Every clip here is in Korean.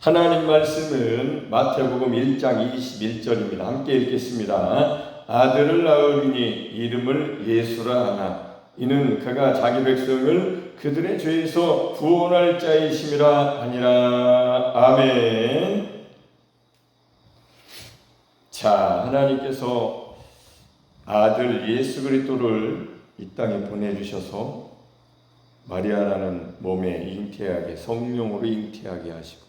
하나님 말씀은 마태복음 1장 21절입니다. 함께 읽겠습니다. 아들을 낳으리니 이름을 예수라 하나. 이는 그가 자기 백성을 그들의 죄에서 구원할 자이심이라 하니라. 아멘. 자, 하나님께서 아들 예수 그리스도를 이 땅에 보내주셔서 마리아라는 몸에 잉태하게, 성령으로 잉태하게 하시고,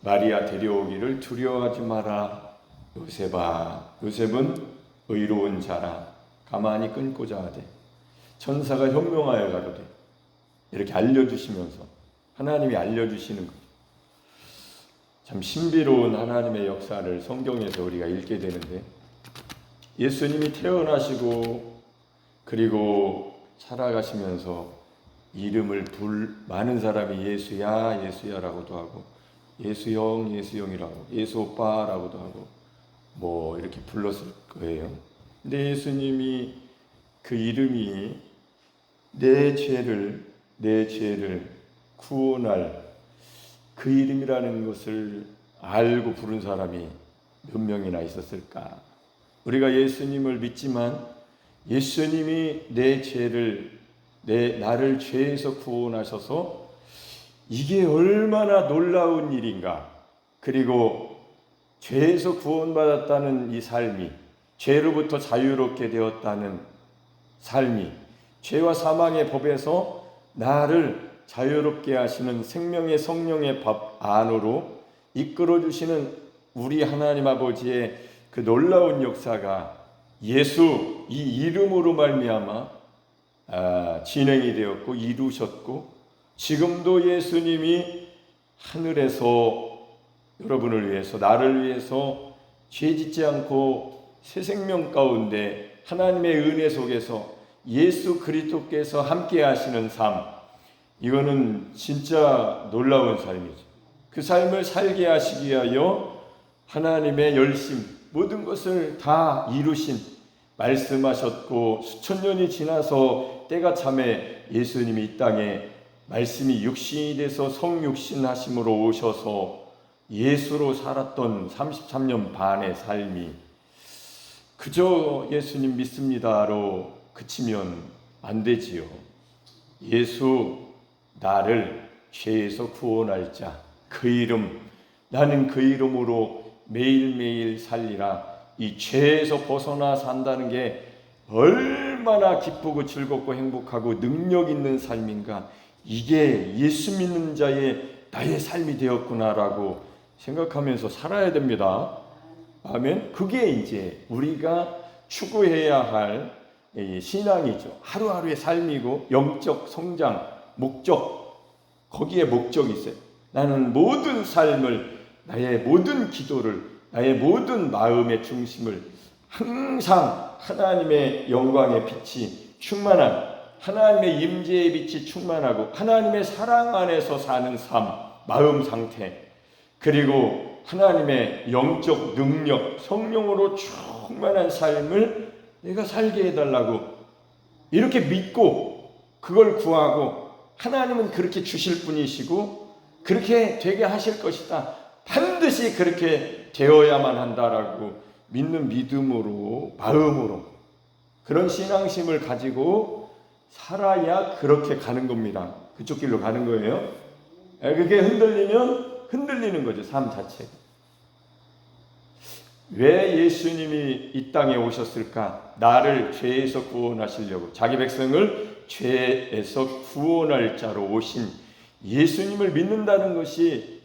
마리아 데려오기를 두려워하지 마라. 요셉은 의로운 자라. 가만히 끊고자 하되 천사가 현명하여 가로되. 이렇게 알려주시면서 하나님이 알려주시는 거죠. 참 신비로운 하나님의 역사를 성경에서 우리가 읽게 되는데, 예수님이 태어나시고 그리고 살아가시면서 이름을 많은 사람이 예수야 예수야라고도 하고, 예수형 예수형이라고, 예수 오빠라고도 하고 뭐 이렇게 불렀을 거예요. 근데 예수님이 그 이름이 내 죄를 구원할 그 이름이라는 것을 알고 부른 사람이 몇 명이나 있었을까? 우리가 예수님을 믿지만 예수님이 나를 죄에서 구원하셔서 이게 얼마나 놀라운 일인가. 그리고 죄에서 구원받았다는 이 삶이, 죄로부터 자유롭게 되었다는 삶이, 죄와 사망의 법에서 나를 자유롭게 하시는 생명의 성령의 법 안으로 이끌어주시는 우리 하나님 아버지의 그 놀라운 역사가 예수 이 이름으로 말미암아 진행이 되었고 이루셨고, 지금도 예수님이 하늘에서 여러분을 위해서, 나를 위해서 죄짓지 않고 새 생명 가운데 하나님의 은혜 속에서 예수 그리스도께서 함께 하시는 삶, 이거는 진짜 놀라운 삶이죠. 그 삶을 살게 하시기 위하여 하나님의 열심, 모든 것을 다 이루신, 말씀하셨고 수천 년이 지나서 때가 참에 예수님이 이 땅에 말씀이 육신이 돼서 성육신 하심으로 오셔서 예수로 살았던 33년 반의 삶이 그저 예수님 믿습니다로 그치면 안 되지요. 예수, 나를 죄에서 구원할 자, 그 이름, 나는 그 이름으로 매일매일 살리라. 이 죄에서 벗어나 산다는 게 얼마나 기쁘고 즐겁고 행복하고 능력 있는 삶인가. 이게 예수 믿는 자의 나의 삶이 되었구나라고 생각하면서 살아야 됩니다. 아멘. 그게 이제 우리가 추구해야 할 신앙이죠. 하루하루의 삶이고 영적 성장, 목적, 거기에 목적이 있어요. 나는 모든 삶을, 나의 모든 기도를, 나의 모든 마음의 중심을 항상 하나님의 영광의 빛이 충만한, 하나님의 임재의 빛이 충만하고 하나님의 사랑 안에서 사는 삶, 마음 상태, 그리고 하나님의 영적 능력, 성령으로 충만한 삶을 내가 살게 해달라고 이렇게 믿고 그걸 구하고, 하나님은 그렇게 주실 분이시고 그렇게 되게 하실 것이다, 반드시 그렇게 되어야만 한다라고 믿는 믿음으로, 마음으로 그런 신앙심을 가지고 살아야 그렇게 가는 겁니다. 그쪽 길로 가는 거예요. 그게 흔들리면 흔들리는 거죠, 삶 자체가. 왜 예수님이 이 땅에 오셨을까? 나를 죄에서 구원하시려고, 자기 백성을 죄에서 구원할 자로 오신 예수님을 믿는다는 것이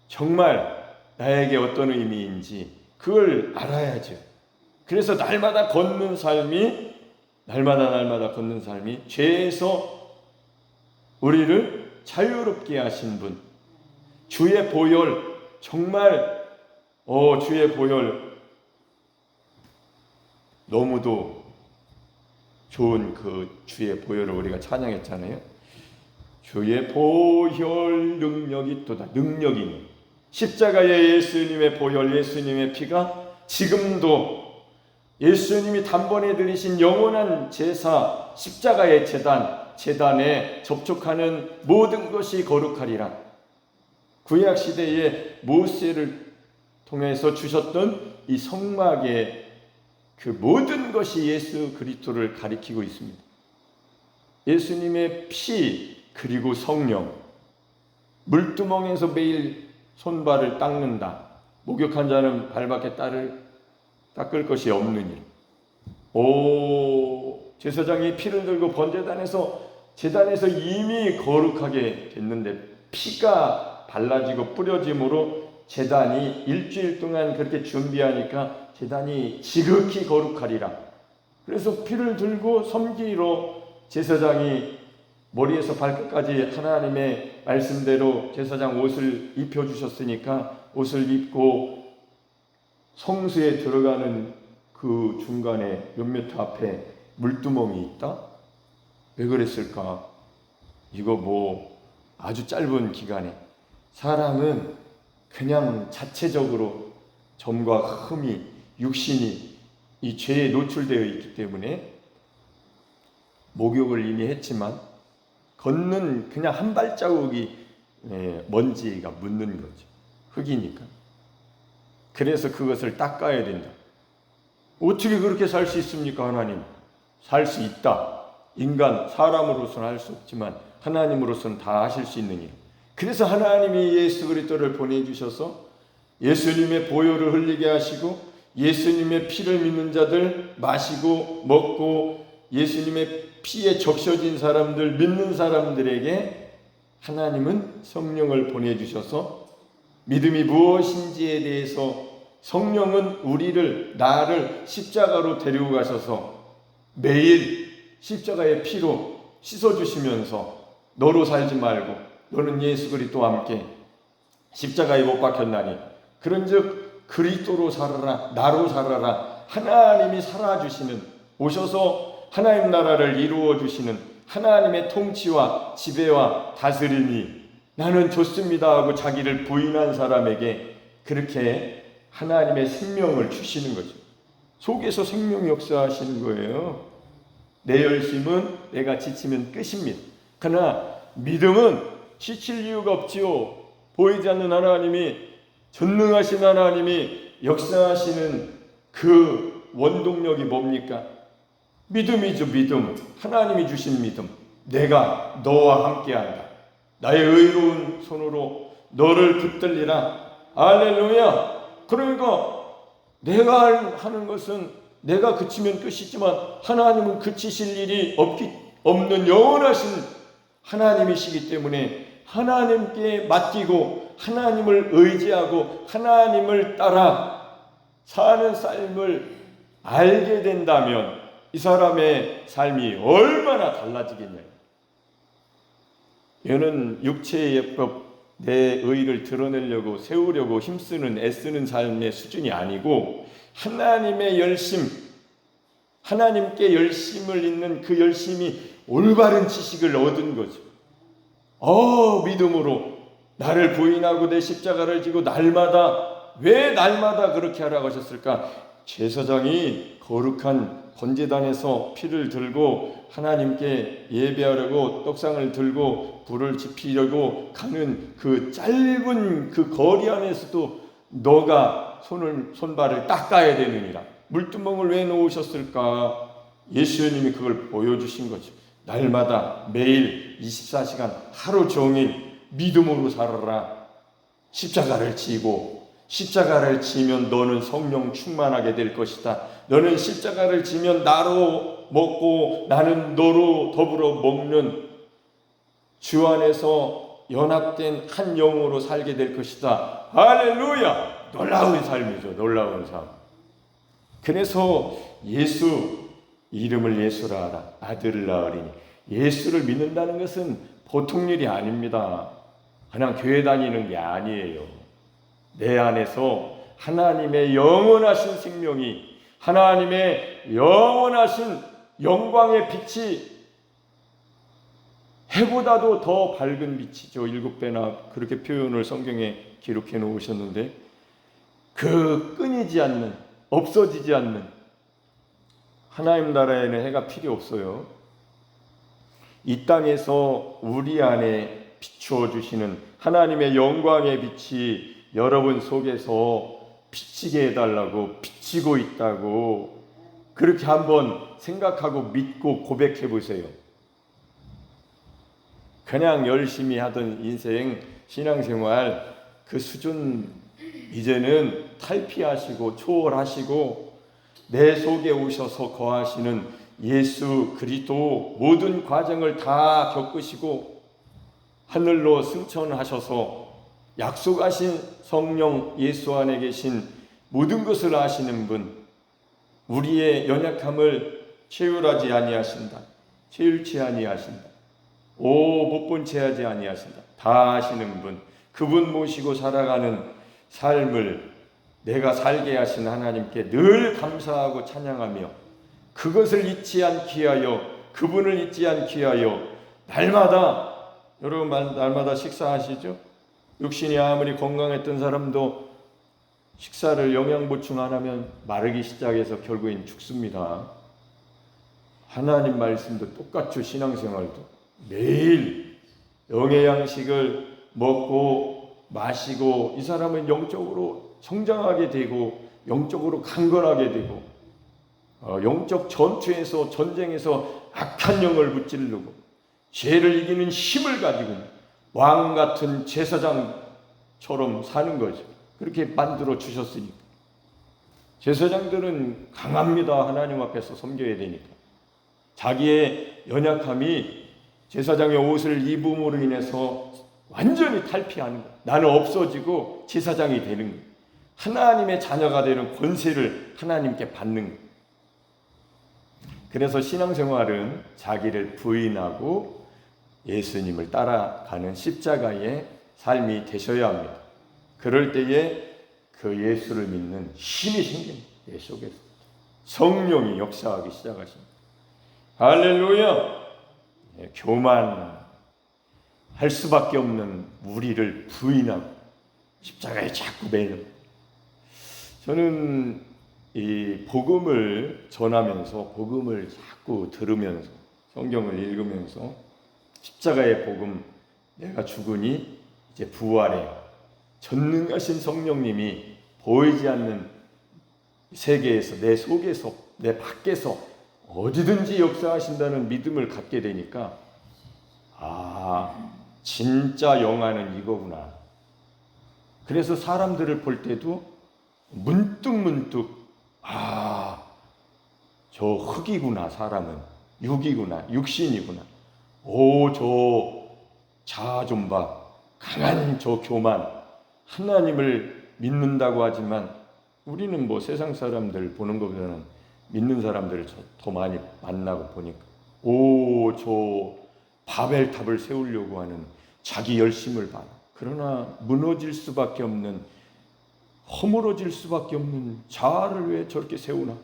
정말 나에게 어떤 의미인지 그걸 알아야죠. 그래서 날마다 걷는 삶이, 날마다 걷는 삶이 죄에서 우리를 자유롭게 하신 분, 주의 보혈, 정말 주의 보혈, 너무도 좋은 그 주의 보혈을 우리가 찬양했잖아요. 주의 보혈 능력이 또다. 능력이니 십자가의 예수님의 보혈, 예수님의 피가 지금도 예수님이 단번에 드리신 영원한 제사, 십자가의 제단에 접촉하는 모든 것이 거룩하리라. 구약 시대에 모세를 통해서 주셨던 이 성막의 그 모든 것이 예수 그리스도를 가리키고 있습니다. 예수님의 피 그리고 성령, 물두멍에서 매일 손발을 닦는다. 목욕한 자는 발밖에 닦을 것이 없느니라. 제사장이 피를 들고 제단에서 이미 거룩하게 됐는데 피가 발라지고 뿌려짐으로 제단이 일주일 동안 그렇게 준비하니까 제단이 지극히 거룩하리라. 그래서 피를 들고 섬기러 제사장이 머리에서 발끝까지 하나님의 말씀대로 제사장 옷을 입혀주셨으니까 옷을 입고 성수에 들어가는 그 중간에 몇 미터 앞에 물두멍이 있다? 왜 그랬을까? 이거 아주 짧은 기간에 사람은 그냥 자체적으로 점과 흠이 육신이 이 죄에 노출되어 있기 때문에 목욕을 이미 했지만 걷는 그냥 한 발자국이 먼지가 묻는 거죠. 흙이니까. 그래서 그것을 닦아야 된다. 어떻게 그렇게 살 수 있습니까? 하나님? 살 수 있다. 인간, 사람으로서는 할 수 없지만 하나님으로서는 다 하실 수 있는 일. 그래서 하나님이 예수 그리스도를 보내주셔서 예수님의 보혈을 흘리게 하시고 예수님의 피를 믿는 자들 마시고 먹고 예수님의 피에 적셔진 사람들, 믿는 사람들에게 하나님은 성령을 보내주셔서 믿음이 무엇인지에 대해서 성령은 나를 십자가로 데리고 가셔서 매일 십자가의 피로 씻어주시면서 너로 살지 말고 너는 예수 그리스도와 함께 십자가에 못 박혔나니 그런즉 그리스도로 살아라, 나로 살아라. 하나님이 살아주시는, 오셔서 하나님 나라를 이루어 주시는 하나님의 통치와 지배와 다스림이 나는 좋습니다 하고 자기를 부인한 사람에게 그렇게 하나님의 생명을 주시는 거죠. 속에서 생명 역사하시는 거예요. 내 열심은 내가 지치면 끝입니다. 그러나 믿음은 지칠 이유가 없지요. 보이지 않는 하나님이, 전능하신 하나님이 역사하시는 그 원동력이 뭡니까? 믿음이죠. 믿음. 하나님이 주신 믿음. 내가 너와 함께한다. 나의 의로운 손으로 너를 붙들리라. 할렐루야. 그러니까 내가 하는 것은 내가 그치면 끝이지만 하나님은 그치실 일이 없는 영원하신 하나님이시기 때문에 하나님께 맡기고 하나님을 의지하고 하나님을 따라 사는 삶을 알게 된다면 이 사람의 삶이 얼마나 달라지겠냐. 이는 육체의 예법, 내 의를 드러내려고 세우려고 힘쓰는 애쓰는 삶의 수준이 아니고 하나님의 열심, 하나님께 열심을 잇는 그 열심이 올바른 지식을 얻은 거죠. 믿음으로 나를 부인하고 내 십자가를 지고 왜 날마다 그렇게 하라고 하셨을까? 제사장이 거룩한 번제단에서 피를 들고 하나님께 예배하려고 떡상을 들고 불을 지피려고 가는 그 짧은 그 거리 안에서도 너가 손발을 닦아야 되느니라. 물두멍을 왜 놓으셨을까? 예수님이 그걸 보여주신 거죠. 날마다 매일 24시간 하루 종일 믿음으로 살아라. 십자가를 지고 십자가를 지면 너는 성령 충만하게 될 것이다. 너는 십자가를 지면 나로 먹고 나는 너로 더불어 먹는 주 안에서 연합된 한 영으로 살게 될 것이다. 할렐루야! 놀라운 삶이죠. 놀라운 삶. 그래서 예수, 이름을 예수라 하라. 아들을 낳으리니. 예수를 믿는다는 것은 보통 일이 아닙니다. 그냥 교회 다니는 게 아니에요. 내 안에서 하나님의 영원하신 생명이, 하나님의 영원하신 영광의 빛이 해보다도 더 밝은 빛이죠. 7배나 그렇게 표현을 성경에 기록해 놓으셨는데 그 끊이지 않는, 없어지지 않는 하나님 나라에는 해가 필요 없어요. 이 땅에서 우리 안에 비추어 주시는 하나님의 영광의 빛이 여러분 속에서 비치게 해달라고 비치고 있다고 그렇게 한번 생각하고 믿고 고백해 보세요. 그냥 열심히 하던 인생 신앙생활 그 수준 이제는 탈피하시고 초월하시고 내 속에 오셔서 거하시는 예수 그리스도 모든 과정을 다 겪으시고 하늘로 승천하셔서 약속하신 성령 예수 안에 계신 모든 것을 아시는 분, 우리의 연약함을 채울하지 아니하신다. 채울치 아니하신다. 못 본 채 하지 아니하신다. 다 아시는 분, 그분 모시고 살아가는 삶을 내가 살게 하신 하나님께 늘 감사하고 찬양하며 그것을 잊지 않기 위하여, 그분을 잊지 않기 위하여 날마다, 여러분 날마다 식사하시죠? 육신이 아무리 건강했던 사람도 식사를 영양 보충 안 하면 마르기 시작해서 결국엔 죽습니다. 하나님 말씀도 똑같죠. 신앙생활도 매일 영의 양식을 먹고 마시고 이 사람은 영적으로 성장하게 되고 영적으로 강건하게 되고 영적 전투에서 전쟁에서 악한 영을 무찌르고 죄를 이기는 힘을 가지고 왕 같은 제사장처럼 사는 거죠. 그렇게 만들어 주셨으니까. 제사장들은 강합니다. 하나님 앞에서 섬겨야 되니까. 자기의 연약함이 제사장의 옷을 입음으로 인해서 완전히 탈피하는 거예요. 나는 없어지고 제사장이 되는 거예요. 하나님의 자녀가 되는 권세를 하나님께 받는 거예요. 그래서 신앙생활은 자기를 부인하고 예수님을 따라가는 십자가의 삶이 되셔야 합니다. 그럴 때에 그 예수를 믿는 힘이 생깁니다. 내 속에서 성령이 역사하기 시작하십니다. 할렐루야! 교만할 수밖에 없는 우리를 부인하고 십자가에 자꾸 매는. 저는 이 복음을 전하면서 복음을 자꾸 들으면서 성경을 읽으면서 십자가의 복음, 내가 죽으니 이제 부활해 전능하신 성령님이 보이지 않는 세계에서 내 속에서 내 밖에서 어디든지 역사하신다는 믿음을 갖게 되니까 진짜 영화는 이거구나. 그래서 사람들을 볼 때도 문득 저 흙이구나. 사람은 육이구나. 육신이구나. 저 자아 좀 봐. 강한 저 교만. 하나님을 믿는다고 하지만 우리는 뭐 세상 사람들 보는 것보다는 믿는 사람들을 더 많이 만나고 보니까 저 바벨탑을 세우려고 하는 자기 열심을 봐. 그러나 무너질 수밖에 없는, 허물어질 수밖에 없는 자아를 왜 저렇게 세우나?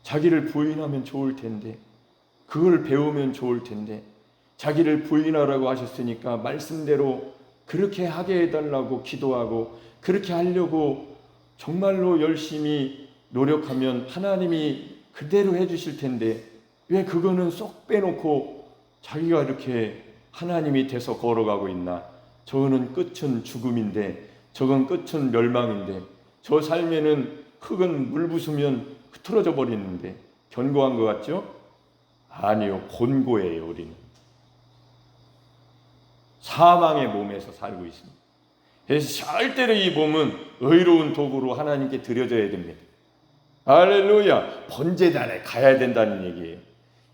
자기를 부인하면 좋을 텐데, 그걸 배우면 좋을 텐데, 자기를 부인하라고 하셨으니까 말씀대로 그렇게 하게 해달라고 기도하고 그렇게 하려고 정말로 열심히 노력하면 하나님이 그대로 해주실 텐데 왜 그거는 쏙 빼놓고 자기가 이렇게 하나님이 돼서 걸어가고 있나? 저거는 끝은 죽음인데, 저건 끝은 멸망인데, 저 삶에는 흙은 물 부수면 흐트러져 버리는데 견고한 것 같죠? 아니요, 곤고해요. 우리는 사망의 몸에서 살고 있습니다. 그래서 절대로 이 몸은 의로운 도구로 하나님께 드려져야 됩니다. 할렐루야! 번제단에 가야 된다는 얘기예요.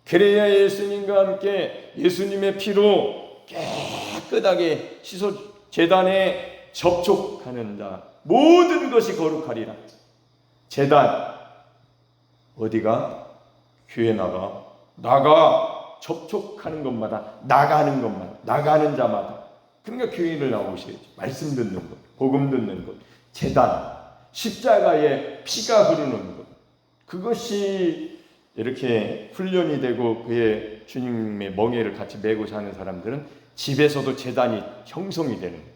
그래야 예수님과 함께 예수님의 피로 깨끗하게 씻어 제단에 접촉하는 자 모든 것이 거룩하리라. 제단 어디가? 교회 나가 접촉하는 것마다, 나가는 것마다, 나가는 자마다. 그러니까 교회를 나오셔야죠. 말씀 듣는 것, 복음 듣는 것, 제단, 십자가에 피가 흐르는 것. 그것이 이렇게 훈련이 되고 그의 주님의 멍에를 같이 메고 사는 사람들은 집에서도 제단이 형성이 되는 거예요.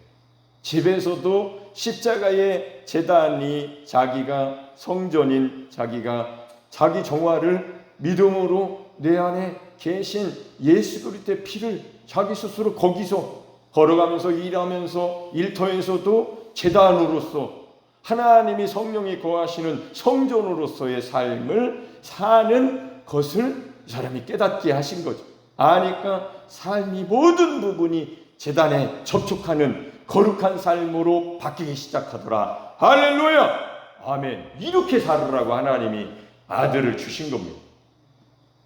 집에서도 십자가의 제단이 자기가 성전인, 자기가 자기 정화를 믿음으로 내 안에 계신 예수 그리스도의 피를 자기 스스로 거기서 걸어가면서 일하면서 일터에서도 제단으로서 하나님이 성령이 거하시는 성전으로서의 삶을 사는 것을 이 사람이 깨닫게 하신 거죠. 아니까 삶이 모든 부분이 제단에 접촉하는 거룩한 삶으로 바뀌기 시작하더라. 할렐루야! 아멘. 이렇게 살으라고 하나님이 아들을 주신 겁니다.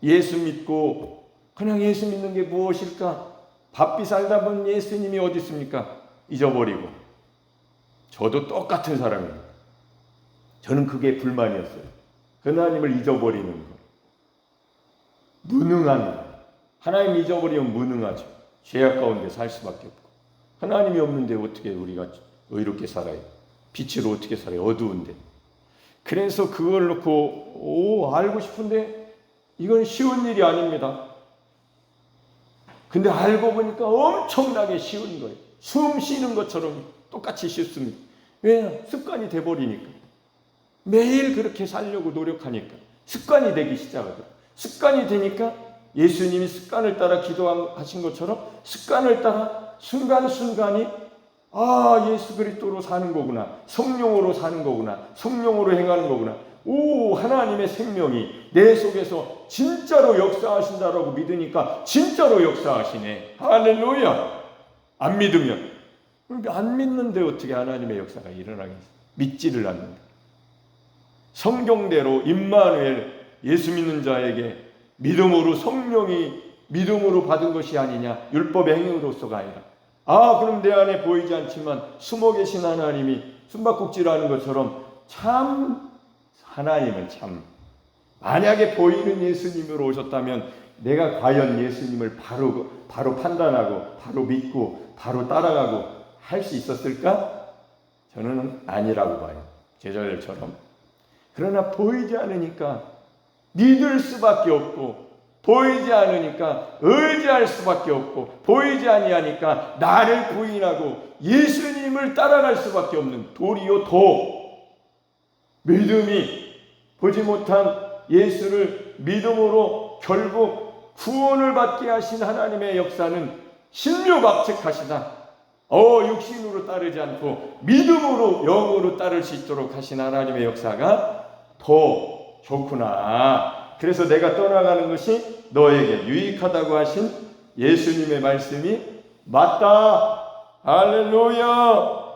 예수 믿고 그냥 예수 믿는 게 무엇일까? 바삐 살다 본 예수님이 어디 있습니까? 잊어버리고. 저도 똑같은 사람입니다. 저는 그게 불만이었어요. 하나님을 잊어버리는 거. 무능한 거. 하나님 잊어버리면 무능하죠. 죄악 가운데 살 수밖에 없고. 하나님이 없는데 어떻게 우리가 의롭게 살아요? 빛으로 어떻게 살아요? 어두운데. 그래서 그걸 놓고 알고 싶은데 이건 쉬운 일이 아닙니다. 근데 알고 보니까 엄청나게 쉬운 거예요. 숨 쉬는 것처럼 똑같이 쉽습니다. 왜? 습관이 돼버리니까. 매일 그렇게 살려고 노력하니까 습관이 되기 시작하더라고요. 습관이 되니까 예수님이 습관을 따라 기도하신 것처럼 습관을 따라 순간순간이 예수 그리스도로 사는 거구나. 성령으로 사는 거구나. 성령으로 행하는 거구나. 하나님의 생명이 내 속에서 진짜로 역사하신다라고 믿으니까 진짜로 역사하시네. 할렐루야. 안 믿으면, 안 믿는데 어떻게 하나님의 역사가 일어나겠어요? 믿지를 않는다. 성경대로 임마누엘, 예수 믿는 자에게 믿음으로 성령이 믿음으로 받은 것이 아니냐, 율법의 행위로서가 아니라. 그럼 내 안에 보이지 않지만 숨어 계신 하나님이 숨바꼭질하는 것처럼 참 하나님은 참 만약에 보이는 예수님으로 오셨다면 내가 과연 예수님을 바로 판단하고 바로 믿고 바로 따라가고 할 수 있었을까? 저는 아니라고 봐요. 제자들처럼. 그러나 보이지 않으니까 믿을 수밖에 없고, 보이지 않으니까 의지할 수밖에 없고, 보이지 아니하니까 나를 부인하고 예수님을 따라갈 수밖에 없는 도리요 믿음이 보지 못한 예수를 믿음으로 결국 구원을 받게 하신 하나님의 역사는 신묘박책하시다. 육신으로 따르지 않고 믿음으로 영으로 따를 수 있도록 하신 하나님의 역사가 더 좋구나. 그래서 내가 떠나가는 것이 너에게 유익하다고 하신 예수님의 말씀이 맞다. 할렐루야.